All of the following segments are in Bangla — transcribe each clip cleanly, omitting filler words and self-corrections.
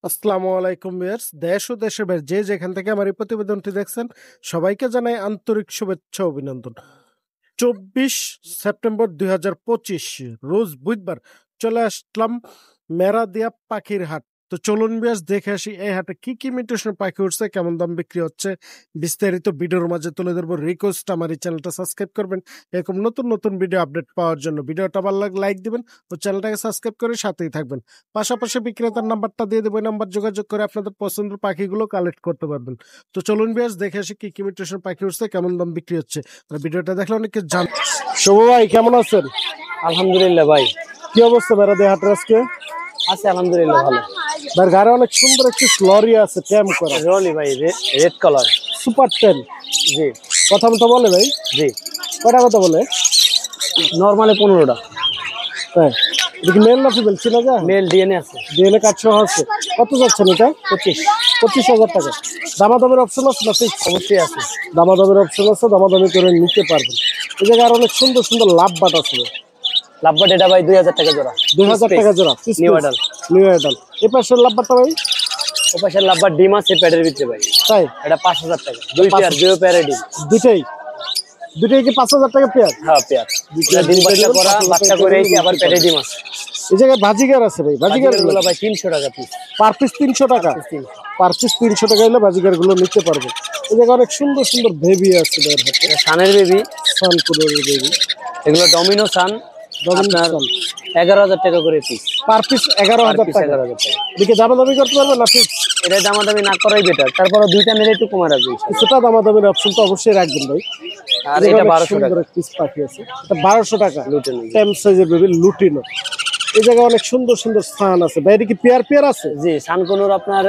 আসসালামু আলাইকুম ভিউয়ার্স, দেশ ও দেশের বাইরে যে যেখান থেকে আমার এই প্রতিবেদনটি দেখছেন সবাইকে জানাই আন্তরিক শুভেচ্ছা ও অভিনন্দন। 24 সেপ্টেম্বর 2025 রোজ বুধবার চলে আসলাম মেরাদিয়া পাখির হাট। তো চলুন ভিউয়ার্স দেখে আসি এই হাটে কি কি মিউটেশন পাখি উঠছে, কেমন দাম বিক্রি হচ্ছে, বিস্তারিত ভিডিওর মাঝে তুলে ধরবো। রিকোয়েস্ট আমার এই চ্যানেলটা সাবস্ক্রাইব করবেন এরকম নতুন নতুন ভিডিও আপডেট পাওয়ার জন্য। ভিডিওটা ভালো লাগলে লাইক দিবেন ও চ্যানেলটাকে সাবস্ক্রাইব করে সাথেই থাকবেন। পাশাপাশি বিক্রেতার নাম্বারটা দিয়ে দেবো, নাম্বার যোগাযোগ করে আপনাদের পছন্দের পাখিগুলো কালেক্ট করতে পারবেন। তো চলুন ভিউয়ার্স দেখে আসি কি কি মিউটেশন পাখি উঠছে, কেমন দাম বিক্রি হচ্ছে। ভিডিওটা দেখলে অনেকে জান। শুভ ভাই কেমন আছেন? আলহামদুলিল্লাহ ভাই, কি অবস্থা মেরাদিয়া হাটের আজকে? আছে আলহামদুলিল্লাহ ভালো। ভাই গাড়ি অনেক সুন্দর একটি লরি আছে ট্যাম করা, রলি ভাই, রেড কালার। Super ten. জি কথা মতো বলে ভাই? জি, কয়টা কথা বলে? নরমালি 15টা। হ্যাঁ, এটা কি মেল না ফিমেল চিনা যায়? মেল ডিএনএ আছে। ডিএনএ কার্ড সহ আছে। কত যাচ্ছেন এটা? 25,000 টাকা। দামাদামের অপশন আছে না? ফিক্স অবশ্যই আছে। দামাদামের অপশন আছে, দামাদামি করে নিতে পারবেন। এই জায়গায় আর অনেক সুন্দর সুন্দর লাভ বাট আছে। লাভবাট এটা ভাই 2000 টাকা জোড়া। 2000 টাকা জোড়া। New adult. New adult. এই পাশের লাভ বাটটা ভাই? ও পাশের লাভবাট ডিম আছে প্যাডের ভিতরে ভাই। তাই এটা 5000 টাকা। দুই পেয়ার, দুই পেয়ারে ডিম। দুটাই কি 5,000 টাকা পেয়ার? হ্যাঁ পেয়ার। এটা ডিম বাচ্চা করা, বাচ্চা করে এসে আবার প্যাডে ডিম আছে। এই জায়গায় ভাজিগার আছে ভাই? ভাজিগার গুলো ভাই 300 টাকা পিস। পার পিস 300 টাকা। পার পিস 300 টাকা হলে বাজিগার গুলো নিতে পারবে। এই জায়গায় অনেক সুন্দর সুন্দর বেবি আছে ভাইয়ের হাতে। সানের বেবি, সান কুলোর বেবি। এগুলো ডমিনো সান। আপনার 11,000 টাকা করে পিস। পার পিস 11,000 টাকা। 11,000 টাকা। এদিকে দামাদামি করতে পারবে না? ফিক্স এটা দামাদামি না করাই বেটার। তারপরে দুইটা নিলে একটু কমে রাখবে। কিছুটা দামাদামির অপশন তো অবশ্যই রাখবেন ভাই। আর এটা 1200 টাকা পিস পাখি আছে। এটা 1200 টাকা। লুটিনো টেম সাইজের বেবি লুটিনো। এই জায়গায় অনেক সুন্দর সুন্দর স্থান আছে ভাই। এটা কি পেয়ার আছে? জি, সানকুনুর আপনার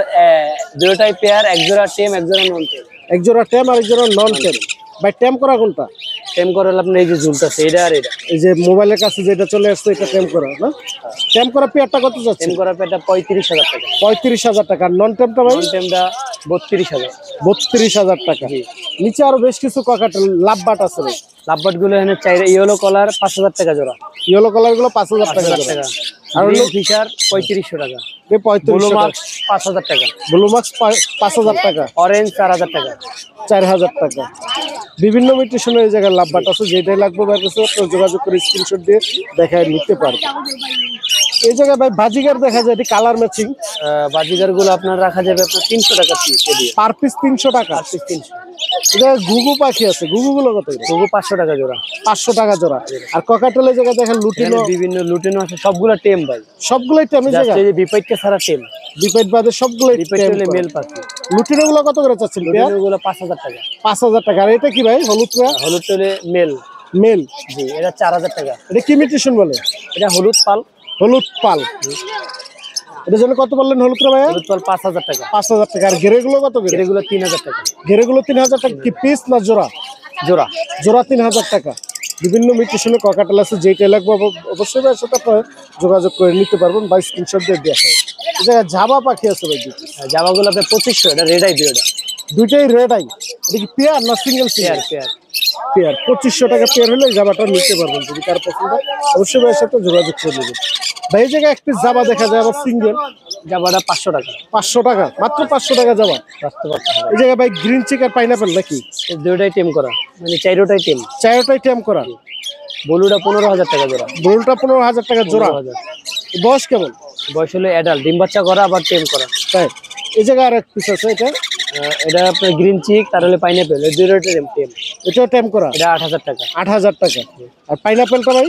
দুটোটাই পেয়ার, এক জোড়া টেম, এক জোড়া নন টেম। এক জোড়া টেম আর এক জোড়া নন টেম। ভাই টেম করা কোনটা? টেম করে আপনার এই যে ঝুলতাছে এটা আর এটা। এই যে মোবাইলের কাছে যেটা চলে আসছে এটা টেম করা না? টেম করা পেয়ারটা কত যাচ্ছে? টেম করা পেয়ারটা 35,000 টাকা। 35,000 টাকা। আর নন টেমটা ভাই? নন টেমটা 32,000। 32,000 টাকা। নিচে আরো বেশ কিছু কাকাটেল লাভ বাট আছে ভাই। লাভবাট গুলো এখানে চাইরে ইয়েলো কালার 5,000 টাকা জোড়া। ইয়েলো কালার গুলো 5,000 টাকা জোড়া। আর হলো ফিশার 3500 টাকা। এই 3500 মার্কস 5,000 টাকা। ব্লু মার্কস 5,000 টাকা। অরেঞ্জ 4,000 টাকা। 4,000 টাকা। বিভিন্ন মিউটেশনের এই জায়গায় লাভ বাট আছে। যেটাই লাগবে ভাই কাছে যোগাযোগ করে স্ক্রিনশট দিয়ে দেখায় নিতে পারবে। এই জায়গায় ভাই বাজিগার দেখা যায়, এটি কালার ম্যাচিং। বাজিগার গুলো আপনার রাখা যাবে আপনার 300 টাকা পিস। পার পিস 300 টাকা। পিস 300। এটা ঘুঘু পাখি আছে। ঘুঘু গুলো কত? ঘুঘু 500 টাকা জোড়া। 500 টাকা জোড়া। আর ককাটেল এই জায়গায় দেখেন লুটিনো। বিভিন্ন লুটিনো আছে, সবগুলো টেম ভাই। সবগুলাই টেম এই জায়গায়। বিপাইটটা ছাড়া টেম। বিপাইট বাদে সবগুলাই টেম। মেল পাখি। লুটিনো গুলো কত করে চাচ্ছেন? লুটিনো গুলো 5,000 টাকা। 5,000 টাকা। আর এটা কি ভাই? হলুদ হলুদ মেল। মেল। জি, এটা 4,000 টাকা। এটা কি মিউটেশন বলে? এটা হলুদ পাল। হলুদ পাল। এটার জন্য কত বললেন হলুদ ভাইয়া? হলুদ পাল 5,000 টাকা। 5,000 টাকা। আর গেরে গুলো কত? গেরে গুলো 3,000 টাকা। গেরে গুলো 3,000 টাকা। কি পিস না জোড়া? জোড়া। জোড়া 3,000 টাকা। বিভিন্ন মিউটেশনে ককাটেল আছে। যেটা লাগবে অবশ্যই ভাই সাথে আপনারা যোগাযোগ করে নিতে পারবেন বা স্ক্রিনশট দিয়ে দেখা হয়। এই জায়গায় জাবা পাখি আছে ভাই। জাবা গুলো আপনার 2500। এটা রেড আই বিওটা। দুইটাই রেড আই। এটা কি পেয়ার না সিঙ্গেল? পেয়ার। পেয়ার 2500 টাকা পেয়ার হলে জাবাটা নিতে পারবেন। যদি কার পছন্দ অবশ্যই ভাইয়ের সাথে যোগাযোগ করে নেবেন। ভাই এই জায়গায় এক পিস জাবা দেখা যায় আবার সিঙ্গেল। জাবাটা 500 টাকা। 500 টাকা মাত্র। 500 টাকা জাবা। এই জায়গায় ভাই গ্রিন চিক আর পাইনাপেল নাকি? দুইটাই টেম করা, মানে চারটাই টেম। চারটাই টেম করা। ব্লুটা 15,000 টাকা জোড়া। ব্লুটা 15,000 টাকা জোড়া। বয়স কেমন? বয়স হলো অ্যাডাল্ট, ডিম বাচ্চা করা আবার টেম করা। তাই এই জায়গায় আর এক পিস আছে। এটা আপনার গ্রিন চিক, তার হলে পাইনাপেল। এই দুইটা টেম। এটাও টেম করা। এটা 8,000 টাকা। 8,000 টাকা। আর পাইনাপেলটা ভাই?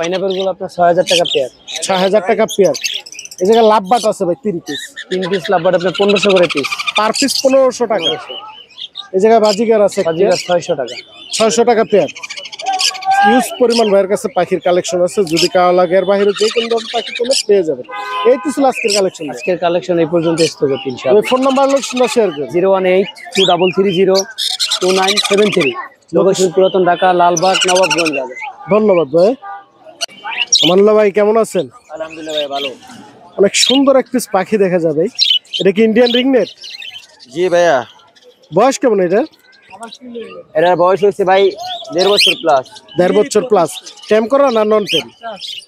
পাইনাপেল গুলো আপনার 6,000 টাকা পেয়ার। 6,000 টাকা পেয়ার। এই জায়গায় লাভ বাট আছে ভাই 3 পিস। 3 পিস লাভবাট আপনার 1500 করে পিস। পার পিস 1500 টাকা। এই জায়গায় বাজিগার আছে। বাজিগার 600 টাকা। 600 টাকা পেয়ার। ইউজ পরিমাণ ভাইয়ের কাছে পাখির কালেকশন আছে। যদি কারো লাগে এর বাইরে যে কোনো ধরনের পাখি পেলে পেয়ে যাবেন। এই তো ছিল আজকের কালেকশন। আজকের কালেকশন এই পর্যন্ত স্থগিত ইনশাআল্লাহ। ওই ফোন নাম্বার লোকেশন শেয়ার করুন। 01823022973। লোকেশন পুরাতন ঢাকা, লালবাগ, নবাবগঞ্জ। ধন্যবাদ ভাই। আমানুল্লাহ ভাই কেমন আছেন? আলহামদুলিল্লাহ ভাই ভালো। অনেক সুন্দর এক পিস পাখি দেখা যাবে। এটা কি ইন্ডিয়ান রিংনেট? জি ভাইয়া। বয়স কেমন এটা? এটার বয়স হচ্ছে ভাই 1.5 বছর প্লাস। 1.5 বছর প্লাস। টেম করা না নন টেম?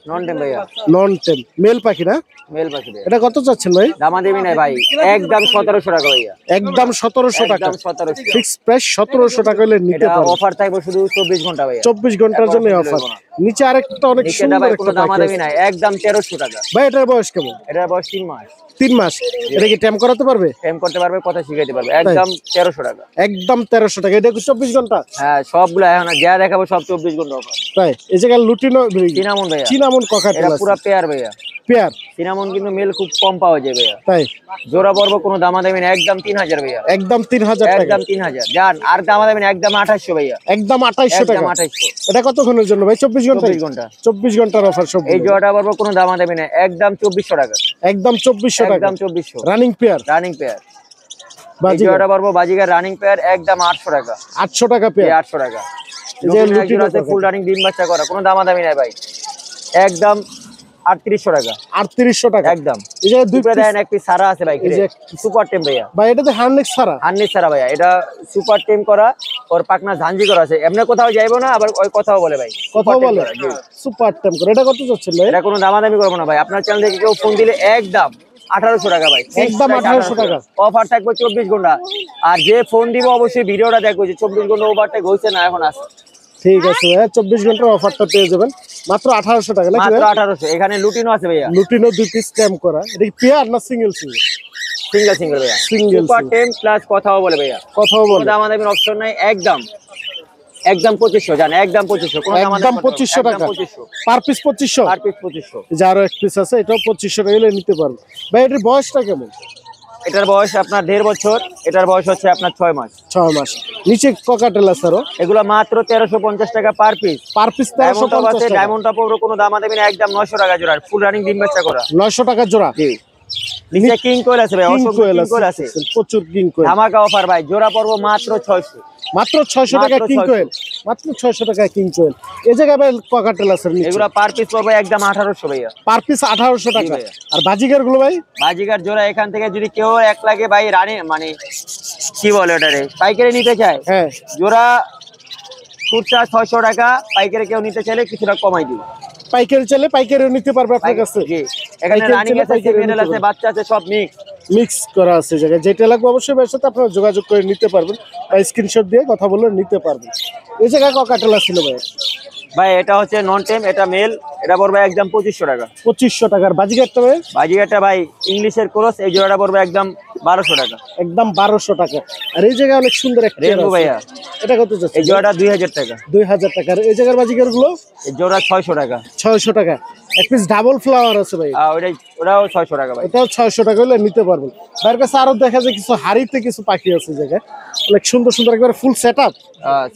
নন টেম ভাইয়া। নন টেম, মেল পাখি না? মেল পাখি ভাইয়া। এটা কত চাচ্ছেন ভাই? দামাদামি নাই ভাই, একদম 1700 টাকা ভাইয়া। একদম 1700 টাকা, একদম 1700। ফিক্স প্রাইস 1700 টাকা হলে নিতে এটা পারবেন। অফার থাকবে শুধু 24 ঘন্টা ভাইয়া। 24 ঘন্টার জন্য অফার। নিচে আরেকটা অনেক নিচেটা সুন্দর ভাই একটা কোনো পাখি দামাদামি আছে। নাই, একদম 1300 টাকা। ভাই এটার বয়স কেমন? এটার বয়স 3 মাস। 3 মাস। এটা কি টেম করাতে পারবে? টেম করতে পারবে, কথা শিখাইতে পারবে, একদম 1300 টাকা। একদম 1300 টাকা। এটা কি 24 ঘন্টা? হ্যাঁ সবগুলো এখন যা দেখাবো সব 24 ঘন্টা অফার। তাই এই জায়গায় লুটিনো সিনামন ভাইয়া। চিনামন ককাটেল এটা আছে। পুরো পেয়ার ভাইয়া। পেয়ার সিনামন কিন্তু মেল খুব কম পাওয়া যায় ভাইয়া। তাই জোড়া পড়বো কোনো দামাদামি না, একদম 3000 ভাইয়া। একদম 3000 টাকা। একদম 3000 জান, আর দামাদামি না, একদম 2800 ভাইয়া। একদম 2800 টাকা। একদম 2800। এটা কতক্ষণের জন্য ভাই? 24 ঘন্টা। 24 ঘন্টা। 24 ঘন্টার অফার সব। এই জোড়াটা পড়বো কোনো দামাদামি না, একদম 2400 টাকা। একদম 2400 টাকা। একদম 2400। Running pair. Running pair. এই বাজিগার জোড়াটা পড়বো বাজিগার রানিং পেয়ার, একদম 800 টাকা। 800 টাকা পেয়ার। 800 টাকা। এই যে লুটিনো আছে ফুল রানিং ডিম বাচ্চা করা, কোনো দামাদামি নাই ভাই, একদম 3800 টাকা। 3800 টাকা একদম। এই যে দুই দুটো দেন, এক পিস সারা আছে ভাই, এই যে সুপার টেম ভাইয়া। ভাই এটা তো হ্যান্ডনেক্স ছাড়া। হান্নি সারা ভাইয়া, এটা সুপার টেম করা, ওর পাকনা ঝাঞ্জি করা আছে, এমনি কোথাও যাইবো না, আবার ওই কথাও বলে ভাই, কথা বলে সুপার টেম করে। এটা কত যাচ্ছে ভাই? এটা কোনো দামাদামি করবো না ভাই, আপনার চ্যানেল থেকে কেউ ফোন দিলে একদম 1800 টাকা ভাই, একদম 1800 টাকা। অফার থাকবে 24 ঘন্টা। আর যে ফোন দিব অবশ্যই ভিডিওটা দেখবো যে 24 ঘন্টা ওভারটেক হয়েছে না এখন আছে। ঠিক আছে ভাই, 24 ঘন্টার অফারটা পেয়ে যাবেন মাত্র 1800 টাকা নাকি? মাত্র 1800। এখানে লুটিনো আছে ভাইয়া। লুটিনো দুই পিস স্ক্যাম করা। এটা কি পেয়ার না সিঙ্গেল সিঙ্গেল? সিঙ্গেল সিঙ্গেল ভাইয়া। সিঙ্গেল সুপার টেম প্লাস কথাও বলে ভাইয়া। কথাও বলে। দামাদামির অপশন নাই, একদম 2500 জান, একদম 2500, কোনো একদম 2500 টাকা। 2500 পার পিস 2500। Per piece 2500। যে আরো এক পিস আছে, এটাও 2500 টাকা হলে নিতে পারবে। ভাই এটার বয়সটা কেমন? এটার বয়স আপনার 1.5 বছর, এটার বয়স হচ্ছে আপনার 6 মাস। 6 মাস। নিচে ককাটেল আছে আরো। এগুলো মাত্র 1350 টাকা পার পিস। পার পিস 1350 টাকা। ডায়মন্ডটা পড়বে কোনো দামাদামি না, একদম 900 টাকা জোড়া, ফুল রানিং ডিম বাচ্চা করা। 900 টাকা জোড়া। জি। নিচে কিং কোয়েল আছে ভাই, অসংখ্য কিং কোয়েল আছে, প্রচুর কিং কোয়েল। ধামাকা অফার ভাই, জোড়া পড়বো মাত্র 600। মাত্র 600 টাকা মাত্র কিং 600 কোয়েল। মাত্র 600 টাকা কিং কোয়েল। এই জায়গায় ভাই ককাটেল আছে নিচে। এগুলো পার পিস পড়বে একদম 1800 ভাইয়া। পার পিস 1800 টাকা। ভাইয়া। আর বাজিগার গুলো ভাই? বাজিকার জোড়া এখান থেকে যদি কেউ 1 লাখে ভাই রানি মানে কি বলে ওটারে পাইকারি নিতে চায়, হ্যাঁ জোড়া খুচরা 600 টাকা, পাইকারি কেউ নিতে চাইলে কিছুটা কমাই দিই। পাইকারি চাইলে পাইকারিও নিতে পারবে আপনার কাছে। জি, এখানে পাইকারি রানিং চাইলে আছে, পাইকারিও ফিমেল নিতে আছে, পারবে। বাচ্চা আছে, সব মিক্স। মিক্স করা আছে জায়গায়। যেটা লাগবে অবশ্যই ভাইয়ের সাথে আপনারা যোগাযোগ করে নিতে পারবেন বা স্ক্রিনশট দিয়ে কথা বলে নিতে পারবেন। এই জায়গায় ককাটেল ছিল ভাই? ভাই এটা হচ্ছে নন টেম, এটা মেল, এটা পড়বে একদম 2500 টাকা। 2500 টাকার। বাজিগারটা ভাই? বাজিকারটা ভাই ইংলিশের ক্রস, এই জোড়াটা পড়বে একদম 1200 টাকা। একদম 1200 টাকা। আর এই জায়গায় অনেক সুন্দর একটা রেনবো ভাইয়া, এটা কত যাচ্ছে? এই জোড়াটা 2000 টাকা। 2000 টাকার। এই জায়গার বাজিগার গুলো? এই জোড়া 600 টাকা। 600 টাকা। এক পিস ডাবল ফ্লাওয়ার আছে ভাই। ওটাও 600 টাকা ভাই। এটাও 600 টাকা হলে নিতে পারবেন। ভাইয়ের কাছে আরো দেখা যায় কিছু হাড়িতে কিছু পাখি আছে জায়গায়, অনেক সুন্দর সুন্দর একবার ফুল সেটআপ।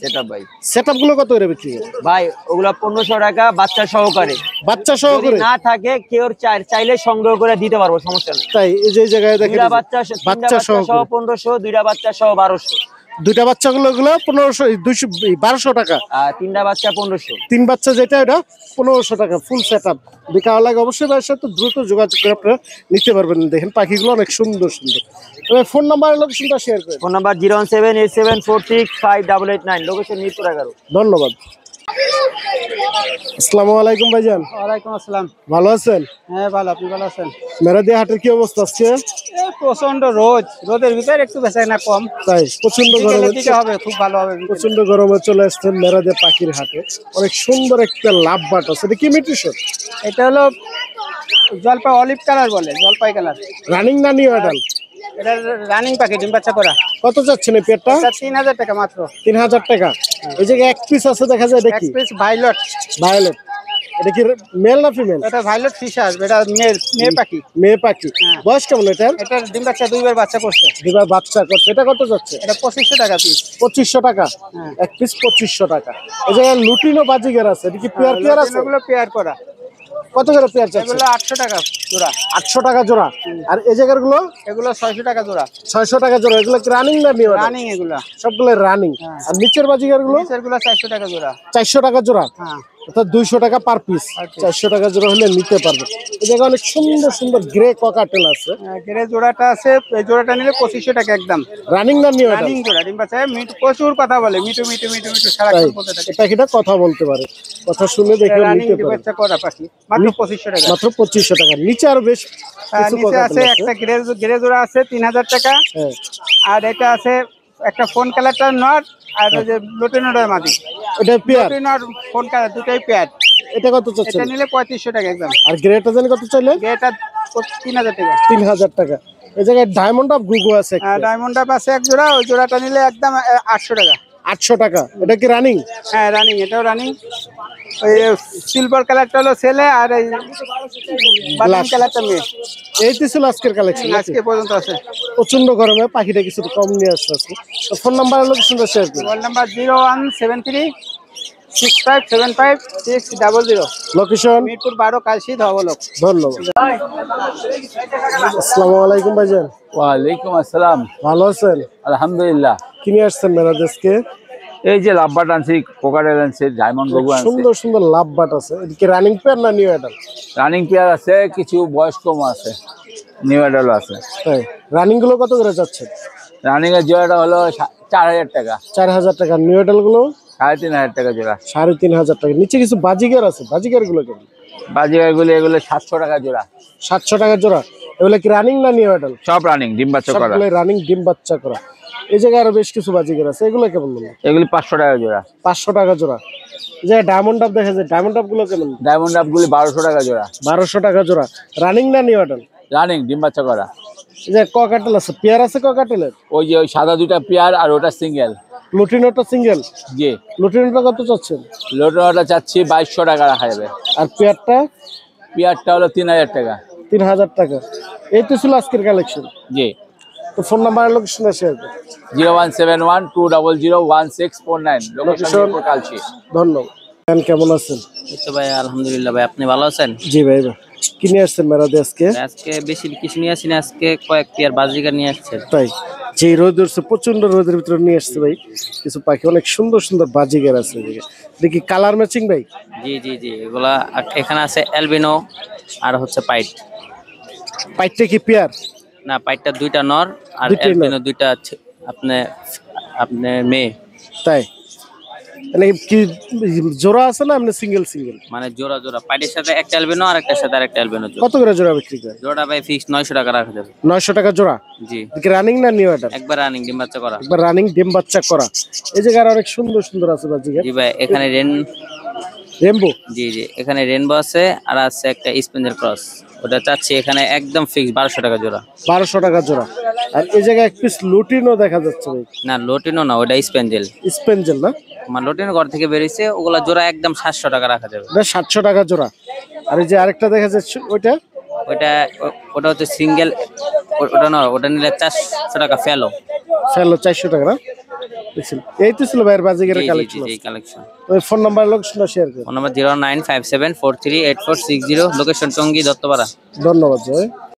সেটআপ ভাই। সেটআপ গুলো কত করে বিক্রি করে ভাই ওগুলা 1500 টাকা বাচ্চা সহকারে। বাচ্চা সহকারে? না থাকে কেউ চাইলে সংগ্রহ করে দিতে পারবো, সমস্যা নেই। তাই এই যে জায়গায় দেখেন দুইটা বাচ্চা বাচ্চা সহ 1500, দুইটা বাচ্চা সহ 1200। দুইটা বাচ্চা গুলো 1500 200 1200 টাকা। আর তিনটা বাচ্চা 1500। তিন বাচ্চা যেটা এটা 1500 টাকা ফুল সেটআপ। বিকাল লাগে অবশ্যই ভাইয়ের সাথে দ্রুত যোগাযোগ করে আপনারা নিতে পারবেন। দেখেন পাখিগুলো অনেক সুন্দর সুন্দর। তবে ফোন নাম্বার লোকেশনটা শেয়ার করেন। Phone number 01787465889, location Mirpur 11। ধন্যবাদ। আসসালামু আলাইকুম ভাইজান। ওয়ালাইকুম আসসালাম। ভালো আছেন? হ্যাঁ ভালো, আপনি ভালো আছেন? মেরাদিয়া হাটের কি অবস্থা আজকে? প্রচন্ড রোদের ভিতরে একটু বেচাকেনা কম। তাই প্রচন্ড গরমে হবে, খুব ভালো হবে। প্রচন্ড গরমে চলে আসছেন মেরাদিয়া পাখির হাটে। অনেক সুন্দর একটা লাভ বাট আছে। এটা কি মিউটেশন? এটা হলো জলপাই অলিভ কালার বলে, জলপাই কালার। রানিং না নিউ অ্যাডাল্ট? এটা রানিং পাখি, ডিম বাচ্চা করা। কত যাচ্ছেন এই পেয়ারটা? 3000 টাকা মাত্র। 3000 টাকা। এই জায়গায় এক পিস আছে দেখা যায়, এটা কি? ভাইলট। ভায়োলেট। এটা কি মেল না ফিমেল? এটা ভাইলট ফিশ আসবে, এটা মেয়ে পাখি। মেয়ে পাখি। বয়স কেমন এটার? এটার ডিম বাচ্চা দুইবার বাচ্চা করছে। দুবার বাচ্চা করছে। এটা কত যাচ্ছে? এটা 2500 টাকা পিস। 2500 টাকা। এক পিস 2500 টাকা। এই জায়গায় লুটিনো বাজিগার আছে। এটা কি পেয়ার পেয়ার আছে? এগুলো পেয়ার করা। কত করে পেয়ার চাচ্ছে? এগুলো 800 টাকা জোড়া। 800 টাকা জোড়া। আর এই জায়গার গুলো? এগুলো 600 টাকা জোড়া। 600 টাকা জোড়া। এগুলো কি রানিং না নিউ? রানিং এগুলো সবগুলো রানিং। আর নিচের বাজিগার গুলো? নিচের গুলো 400 টাকা জোড়া। 400 টাকা জোড়া। হ্যাঁ। অর্থাৎ 200 টাকা পার পিস, 400 টাকা জোড়া হলে নিতে পারবে। এই জায়গায় অনেক সুন্দর সুন্দর গ্রে ককাটেল আছে। গ্রে জোড়াটা আছে, এই জোড়াটা নিলে 2500 টাকা একদম। রানিং না নিউ অ্যাডাল্ট? রানিং জোড়া, ডিম বাচ্চা, মিট প্রচুর কথা বলে, মিটু মিটু মিটু মিটু সারাক্ষণ বলতে থাকে। এটা কিটা কথা বলতে পারে, কথা শুনে দেখে রানিং নিতে ডিম পারে। বাচ্চা করা পাখি, মাত্র 2500 টাকা। মাত্র 2500 টাকা। নিচে আরো বেশ কিছু নিচে আছে ককাটেল আছে। একটা গ্রে জোড়া আছে 3000 টাকা। হ্যাঁ, আর এটা আছে একটা ফোন কালারটা নট, আর ওই যে লুটিনোটার মাদি। এটা পেয়ার, লুটিনোর ফোন কালার দুটাই পেয়ার। এটা কত চাচ্ছেন? এটা নিলে 3500 টাকা একদম। আর গ্রেটা জানি কত চাইলে? এটা 3000 টাকা। 3000 টাকা। এই জায়গায় ডায়মন্ড অফ গুগু আছে একটা। ডায়মন্ড আপ আছে এক জোড়া, ওই জোড়াটা নিলে একদম 800 টাকা। 800 টাকা। এটা কি রানিং? হ্যাঁ রানিং, এটাও রানিং। ওই সিলভার কালারটা হলো ছেলে, আর এই বাদামি কালারটা মেয়ে। এই তো ছিল আজকের কালেকশন। আজকে পর্যন্ত আছে। প্রচন্ড গরমে পাখিটা কিছু কম নিয়ে আসছে আজকে। তো ফোন নাম্বার লোকেশনটা শেয়ার করুন। Mobile number 0173 6575 600। Location Mirpur 12, Kalshi ধবলক। ধন্যবাদ। আসসালামু আলাইকুম ভাইজান। ওয়ালাইকুম আসসালাম। ভালো আছেন? আলহামদুলিল্লাহ। কি নিয়ে আসছেন মেরাজকে? এই যে লাভবাট আনছি, কোকাটেল আনছি, ডায়মন্ড গগু আনছি। সুন্দর সুন্দর লাভ বাট আছে। এদিকে রানিং পেয়ার না নিউ অ্যাডাল্ট? রানিং পেয়ার আছে, কিছু বয়স কম আছে, নিউ অ্যাডালও আছে। তাই রানিং গুলো কত করে যাচ্ছেন? রানিং এর জোড়াটা হলো 4000 টাকা, 4000 টাকা। নিউ অ্যাডাল্ট গুলো 3500 টাকা জোড়া। 3500 টাকা। নিচে কিছু বাজিগার আছে, বাজিগার গুলো কেমন? বাজিগারগুলি এগুলো 700 টাকা জোড়া। 700 টাকা জোড়া। এগুলো কি রানিং না নিউ অ্যাডাল্ট? সব রানিং, ডিম বাচ্চা করা। সবগুলো রানিং, ডিম বাচ্চা করা। এই জায়গায় আরো বেশ কিছু বাজিগার আছে, এগুলো কেমন বলুন? এগুলি 500 টাকা জোড়া। 500 টাকা জোড়া। এই যে ডায়মন্ড আপ দেখা যায়, ডায়মন্ড আপ গুলো কেমন? ডায়মন্ড আপগুলি 1200 টাকা জোড়া। 1200 টাকা জোড়া। রানিং না নিউ অ্যাডাল্ট? রানিং, ডিম বাচ্চা করা। এই যে ককাটেল আছে, পেয়ার আছে ককাটেলের। ওই যে ওই সাদা দুইটা পেয়ার, আর ওটা সিঙ্গেল। লুটিনোটা সিঙ্গেল। জি। লুটিনোটা কত চাচ্ছেন? লোটোটা চাচ্ছি 2200 টাকা রাখা যাবে। আর পেয়ারটা? পেয়ারটা হলো 3000 টাকা। 3000 টাকা। এই তো ছিল আজকের কালেকশন। জি। তো ফোন নাম্বার লোকেশন শেয়ার করুন। 0171 200 1649, লোকেশন কালচি। ধন্যবাদ। কেমন আছেন? এই তো ভাই আলহামদুলিল্লাহ। ভাই আপনি ভালো আছেন? জি ভাই। কি নিয়ে আসছেন মেরাদে আজকে? আজকে বেশি কিছু নিয়ে আসি না, আজকে কয়েক পেয়ার বাজিকার নিয়ে আসছেন। তাই যে রোদ উঠছে, প্রচন্ড রোদের ভিতরে নিয়ে আসছে ভাই কিছু পাখি। অনেক সুন্দর সুন্দর বাজিগার আছে এদিকে। দেখি কালার ম্যাচিং ভাই। জি জি জি, এগুলা এখানে আছে অ্যালবিনো আর হচ্ছে পাইট। পাইটটা কি পেয়ার? না, পাইটটা দুইটা নর আর দুইটাই নর। অ্যালবিনো দুইটা আপনি আপনি মেয়ে। তাই মানে কি জোড়া আছে না এমনি সিঙ্গেল সিঙ্গেল? মানে জোড়া জোড়া, পাইটের সাথে একটা অ্যালবিনো আর একটার সাথে আরেকটা অ্যালবিনো। কত করে জোড়া বিক্রি করে? জোড়া ভাই ফিক্স 900 টাকা রাখা যাবে। 900 টাকা জোড়া। জি। দেখি রানিং না নিউ অ্যাডাল্ট? একবার রানিং ডিম বাচ্চা করা। একবার রানিং, ডিম বাচ্চা করা। এই জায়গায় অনেক সুন্দর সুন্দর আছে বাজিগার। জি ভাই, এখানে রেমবো। জি জি, এখানে রেনবো আছে, আর আছে একটা স্পেঞ্জেল ক্রস। ওটা চাচ্ছি এখানে একদম ফিক্স 1200 টাকা জোড়া। 1200 টাকা জোড়া। আর এই জায়গায় এক পিস লুটিনও দেখা যাচ্ছে ভাই। না, লোটিনো না, ওটা স্পেঞ্জেল। স্পেঞ্জেল না? আমার লোটিনো ঘর থেকে বেরিয়েছে, ওগুলা জোড়া একদম 700 টাকা রাখা যাবে। এটা 700 টাকা জোড়া। আর এই যে আরেকটা দেখা যাচ্ছে ওইটা? ওটা হচ্ছে সিঙ্গেল। ওটা না, ওটা নিলে 400 টাকা ফেলো। ফেলো 400 টাকা না? দেখছেন, এই তো ছিল ভাইয়ের বাজিগারের জি জি কালেকশন। জি, কালেকশন। ওই ফোন নাম্বার লোকেশনটা শেয়ার করুন। Phone number 0957438460, location Tongi Duttapara. ধন্যবাদ ভাই।